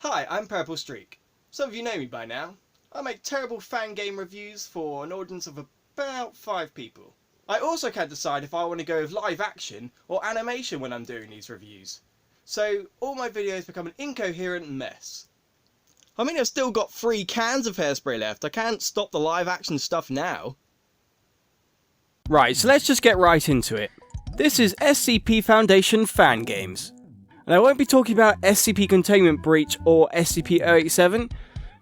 Hi, I'm Purple Streak. Some of you know me by now. I make terrible fan game reviews for an audience of about 5 people. I also can't decide if I want to go with live action or animation when I'm doing these reviews. So all my videos become an incoherent mess. I mean, I've still got 3 cans of hairspray left. I can't stop the live action stuff now. Right, so let's just get right into it. This is Scp Foundation Fan Games. And I won't be talking about Scp Containment Breach or SCP-087,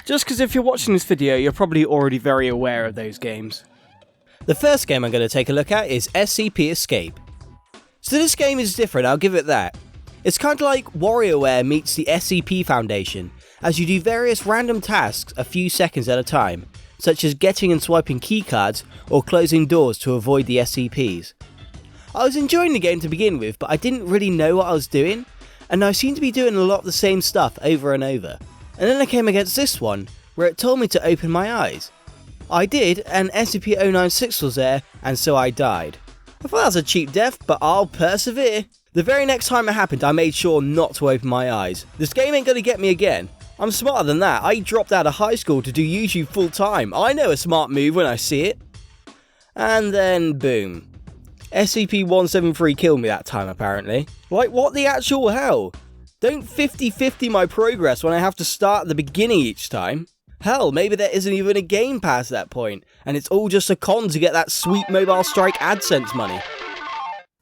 just because if you're watching this video, you're probably already very aware of those games. The first game I'm going to take a look at is Scp Escape. So this game is different, I'll give it that. It's kind of like WarioWare meets the Scp Foundation, as you do various random tasks a few seconds at a time, such as getting and swiping keycards or closing doors to avoid the SCPs. I was enjoying the game to begin with, but I didn't really know what I was doing, and I seemed to be doing a lot of the same stuff over and over. And then I came against this one, where it told me to open my eyes. I did, and SCP-096 was there, and so I died. I thought that was a cheap death, but I'll persevere. The very next time it happened, I made sure not to open my eyes. This game ain't gonna get me again. I'm smarter than that. I dropped out of high school to do YouTube full time. I know a smart move when I see it. And then, boom. SCP-173 killed me that time, apparently. Like, what the actual hell? Don't 50-50 my progress when I have to start at the beginning each time. Hell, maybe there isn't even a game past that point, and it's all just a con to get that sweet Mobile Strike AdSense money.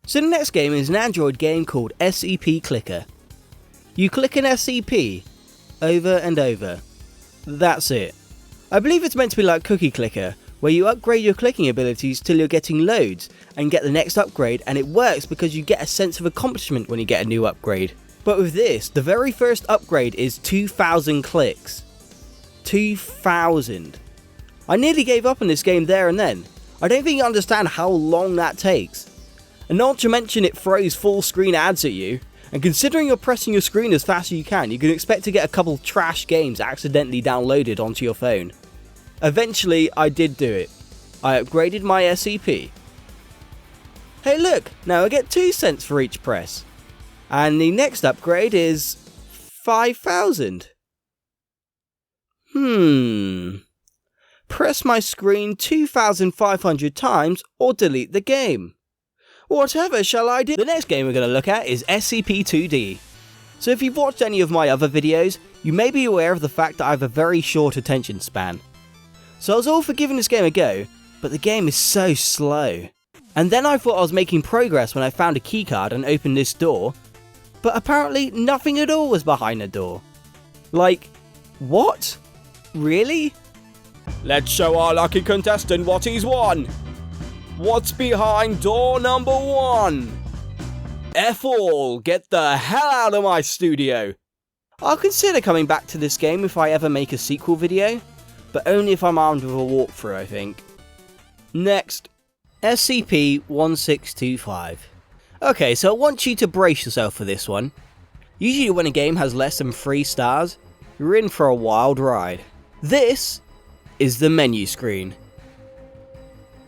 So the next game is an Android game called Scp Clicker. You click an SCP over and over. That's it. I believe it's meant to be like Cookie Clicker, where you upgrade your clicking abilities till you're getting loads, and get the next upgrade, and it works because you get a sense of accomplishment when you get a new upgrade. But with this, the very first upgrade is 2,000 clicks. 2,000. I nearly gave up on this game there and then. I don't think you understand how long that takes. And not to mention it throws full screen ads at you, and considering you're pressing your screen as fast as you can expect to get a couple trash games accidentally downloaded onto your phone. Eventually, I did do it. I upgraded my SCP. Hey look, now I get 2 cents for each press. And the next upgrade is 5,000. Press my screen 2,500 times or delete the game. Whatever shall I do? The next game we're going to look at is SCP-2D. So if you've watched any of my other videos, you may be aware of the fact that I have a very short attention span. So I was all for giving this game a go, but the game is so slow. And then I thought I was making progress when I found a keycard and opened this door, but apparently nothing at all was behind the door. Like, what? Really? Let's show our lucky contestant what he's won. What's behind door number 1? F all, get the hell out of my studio. I'll consider coming back to this game if I ever make a sequel video, but only if I'm armed with a walkthrough, I think. Next, SCP-1625. Okay, so I want you to brace yourself for this one. Usually when a game has less than 3 stars, you're in for a wild ride. This is the menu screen.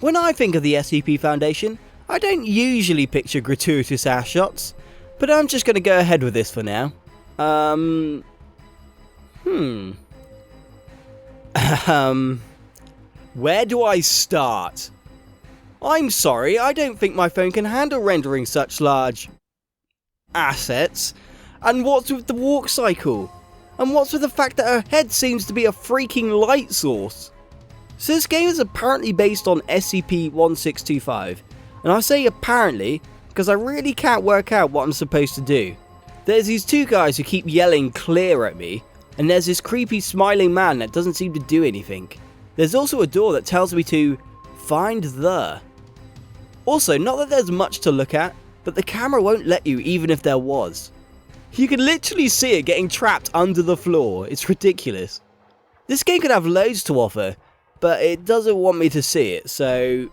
When I think of the Scp Foundation, I don't usually picture gratuitous ass shots, but I'm just going to go ahead with this for now. Where do I start? I'm sorry, I don't think my phone can handle rendering such large assets. And what's with the walk cycle? And what's with the fact that her head seems to be a freaking light source? So this game is apparently based on SCP-1625, and I say apparently because I really can't work out what I'm supposed to do. There's these 2 guys who keep yelling clear at me, and there's this creepy smiling man that doesn't seem to do anything. There's also a door that tells me to find the. Also, not that there's much to look at, but the camera won't let you even if there was. You can literally see it getting trapped under the floor. It's ridiculous. This game could have loads to offer, but it doesn't want me to see it, so.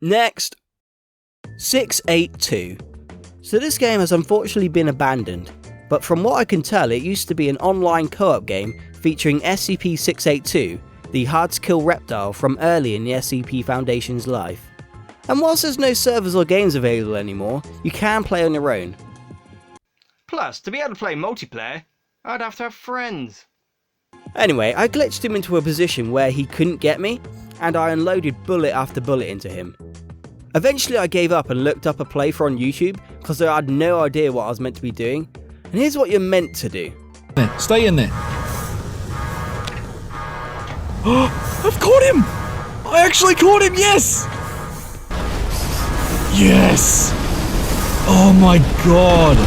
Next. 682. So this game has unfortunately been abandoned, but from what I can tell it used to be an online co-op game featuring SCP-682, the hard-to-kill reptile from early in the Scp Foundation's life. And whilst there's no servers or games available anymore, you can play on your own. Plus, to be able to play multiplayer, I'd have to have friends. Anyway, I glitched him into a position where he couldn't get me, and I unloaded bullet after bullet into him. Eventually I gave up and looked up a playthrough on YouTube because I had no idea what I was meant to be doing. And here's what you're meant to do. Stay in there. I've caught him! I actually caught him, yes! Yes! Oh my god!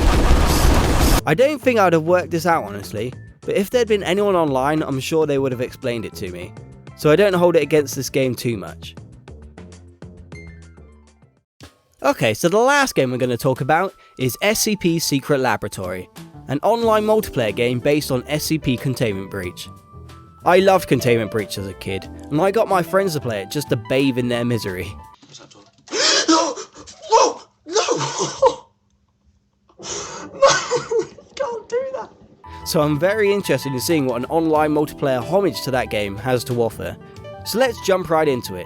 I don't think I'd have worked this out honestly, but if there'd been anyone online, I'm sure they would have explained it to me. So I don't hold it against this game too much. Okay, so the last game we're going to talk about is Scp Secret Laboratory, an online multiplayer game based on Scp Containment Breach. I loved Containment Breach as a kid, and I got my friends to play it just to bathe in their misery. What's that, John? No! Whoa! No! No! You can't do that! So I'm very interested in seeing what an online multiplayer homage to that game has to offer. So let's jump right into it.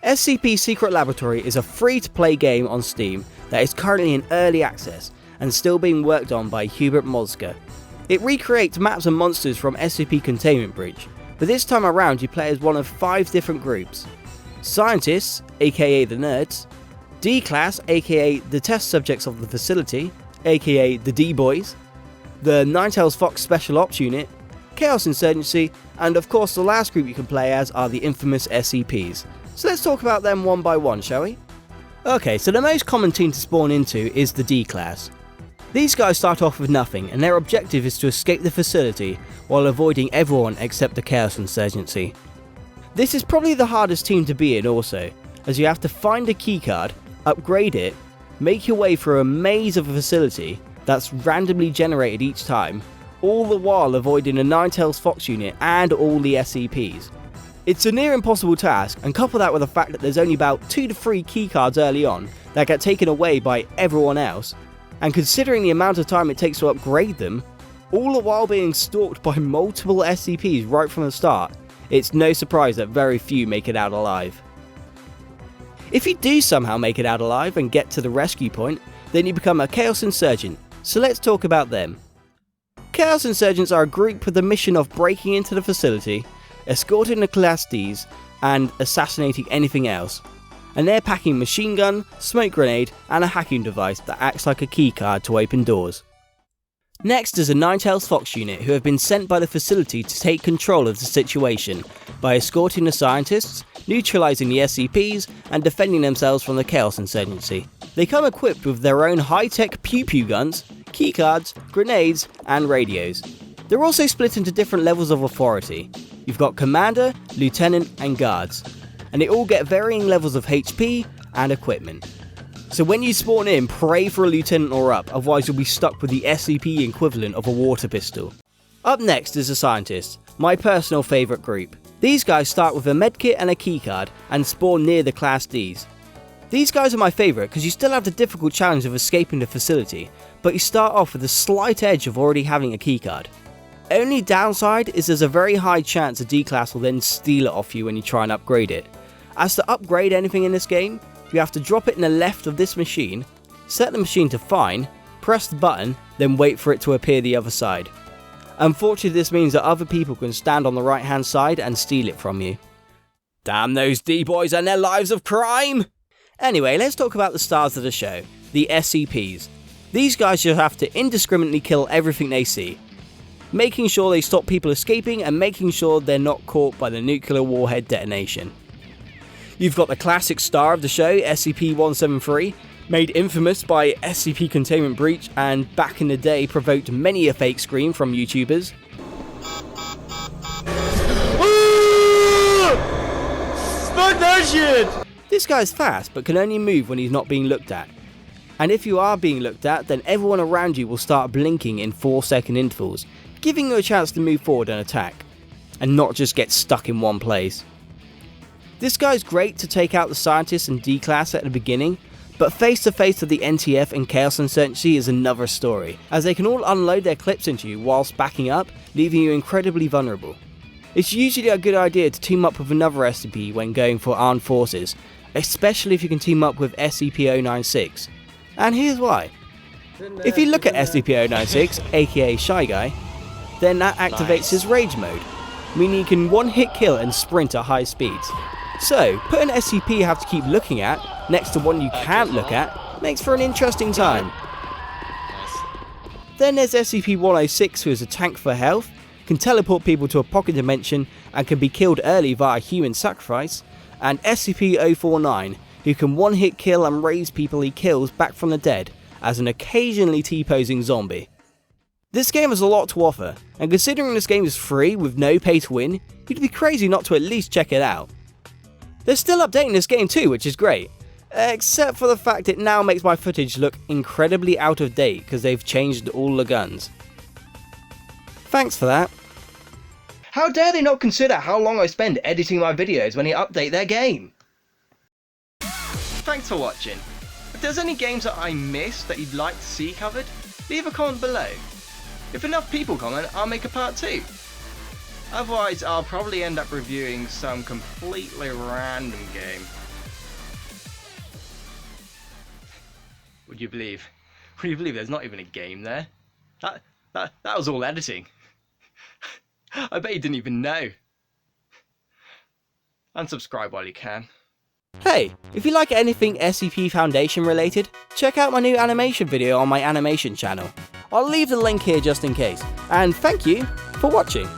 Scp Secret Laboratory is a free-to-play game on Steam that is currently in early access and still being worked on by Hubert Mozger. It recreates maps and monsters from Scp Containment Breach, but this time around you play as one of 5 different groups. Scientists, aka the nerds, D-Class, aka the test subjects of the facility, aka the D-Boys, the Ninetales Fox Special Ops Unit, Chaos Insurgency, and of course the last group you can play as are the infamous SCPs. So let's talk about them one by one, shall we? Okay, so the most common team to spawn into is the D-Class. These guys start off with nothing, and their objective is to escape the facility while avoiding everyone except the Chaos Insurgency. This is probably the hardest team to be in also, as you have to find a keycard, upgrade it, make your way through a maze of a facility that's randomly generated each time, all the while avoiding a Ninetales Fox unit and all the SCPs. It's a near impossible task, and couple that with the fact that there's only about 2 to 3 keycards early on that get taken away by everyone else, and considering the amount of time it takes to upgrade them, all the while being stalked by multiple SCPs right from the start, it's no surprise that very few make it out alive. If you do somehow make it out alive and get to the rescue point, then you become a Chaos Insurgent, so let's talk about them. Chaos Insurgents are a group with the mission of breaking into the facility, escorting the Class Ds, and assassinating anything else. And they're packing machine gun, smoke grenade, and a hacking device that acts like a keycard to open doors. Next is a Ninetales Fox unit who have been sent by the facility to take control of the situation by escorting the scientists, neutralising the SCPs, and defending themselves from the Chaos Insurgency. They come equipped with their own high-tech pew-pew guns, keycards, grenades, and radios. They're also split into different levels of authority. You've got Commander, Lieutenant, and Guards, and they all get varying levels of HP and equipment. So when you spawn in, pray for a Lieutenant or up, otherwise you'll be stuck with the SCP equivalent of a water pistol. Up next is the Scientists, my personal favourite group. These guys start with a medkit and a keycard and spawn near the Class Ds. These guys are my favourite because you still have the difficult challenge of escaping the facility, but you start off with a slight edge of already having a keycard. Only downside is there's a very high chance a D-Class will then steal it off you when you try and upgrade it. As to upgrade anything in this game, you have to drop it in the left of this machine, set the machine to fine, press the button, then wait for it to appear the other side. Unfortunately, this means that other people can stand on the right hand side and steal it from you. Damn those D-boys and their lives of crime! Anyway, let's talk about the stars of the show, the SCPs. These guys just have to indiscriminately kill everything they see, making sure they stop people escaping and making sure they're not caught by the nuclear warhead detonation. You've got the classic star of the show, SCP-173, made infamous by Scp Containment Breach and back in the day provoked many a fake scream from YouTubers. Fuck that shit! This guy's fast but can only move when he's not being looked at. And if you are being looked at, then everyone around you will start blinking in 4-second intervals, giving you a chance to move forward and attack, and not just get stuck in one place. This guy's great to take out the Scientists and D-Class at the beginning, but face to face with the NTF and Chaos Insurgency is another story, as they can all unload their clips into you whilst backing up, leaving you incredibly vulnerable. It's usually a good idea to team up with another SCP when going for armed forces, especially if you can team up with SCP-096. And here's why. If you look at SCP-096, aka Shy Guy, then that activates his rage mode, meaning you can one-hit kill and sprint at high speeds. So, put an SCP you have to keep looking at, next to one you can't look at, makes for an interesting time. Then there's SCP-106, who is a tank for health, can teleport people to a pocket dimension and can be killed early via human sacrifice, and SCP-049, who can one-hit kill and raise people he kills back from the dead, as an occasionally T-posing zombie. This game has a lot to offer, and considering this game is free with no pay to win, you'd be crazy not to at least check it out. They're still updating this game too, which is great, except for the fact it now makes my footage look incredibly out of date because they've changed all the guns. Thanks for that. How dare they not consider how long I spend editing my videos when they update their game? Thanks for watching. If there's any games that I missed that you'd like to see covered, leave a comment below. If enough people comment, I'll make a part 2. Otherwise, I'll probably end up reviewing some completely random game. Would you believe there's not even a game there? That was all editing. I bet you didn't even know. Unsubscribe while you can. Hey, if you like anything SCP Foundation related, check out my new animation video on my animation channel. I'll leave the link here just in case. And thank you for watching.